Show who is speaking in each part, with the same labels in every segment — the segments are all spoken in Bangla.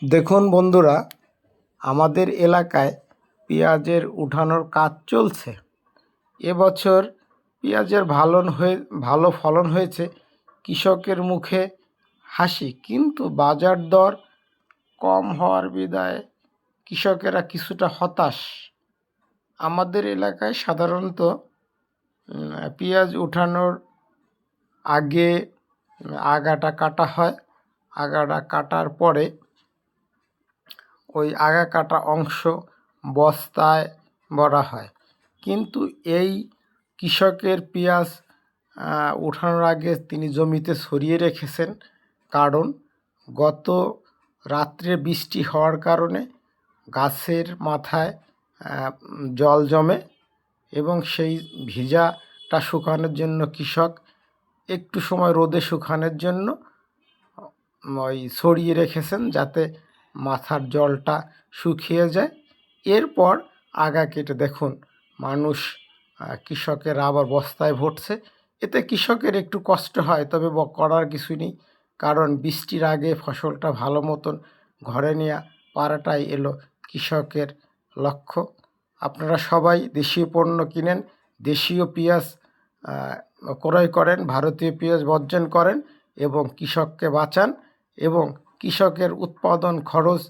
Speaker 1: দেখুন বন্ধুরা, আমাদের এলাকায় পেঁয়াজের উঠানোর কাজ চলছে। এবছর পেঁয়াজের ভালো ফলন হয়েছে, কৃষকের মুখে হাসি। কিন্তু বাজার দর কম হওয়ার বিদায় কৃষকেরা কিছুটা হতাশ। আমাদের এলাকায় সাধারণত পেঁয়াজ উঠানোর আগে আগাটা কাটা হয়। আগাটা কাটার পরে ওই আগা কাটা অংশ বস্তায় ভরা হয়। কিন্তু এই কৃষকের পেঁয়াজ ওঠানোর আগে তিনি জমিতে ছড়িয়ে রেখেছেন, কারণ গত রাত্রে বৃষ্টি হওয়ার কারণে গাছের মাথায় জল জমে এবং সেই ভিজাটা শুকানোর জন্য কৃষক একটু সময় রোদে শুকানোর জন্য ওই ছড়িয়ে রেখেছেন, যাতে মাথার জলটা শুকিয়ে যায়। এরপর আগা কেটে দেখুন মানুষ, কৃষকের আবার বস্তায় ভরছে। এতে কৃষকের একটু কষ্ট হয়, তবে করার কিছুই নেই, কারণ বৃষ্টির আগে ফসলটা ভালো মতন ঘরে নেওয়া পারাটাই এলো কৃষকের লক্ষ্য। আপনারা সবাই দেশীয় পণ্য কিনেন, দেশীয় পেঁয়াজ ক্রয় করেন, ভারতীয় পেঁয়াজ বর্জন করেন এবং কৃষককে বাঁচান। এবং কৃষকের উৎপাদন খরচ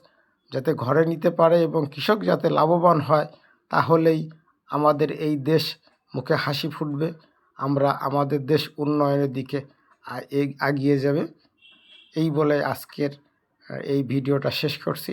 Speaker 1: যাতে ঘরে নিতে পারে এবং কৃষক যাতে লাভবান হয়, তাহলেই আমাদের এই দেশ মুখে হাসি ফুটবে। আমাদের দেশ উন্নয়নের দিকে এগিয়ে যাবে। এই বলে আজকের এই ভিডিওটা শেষ করছি।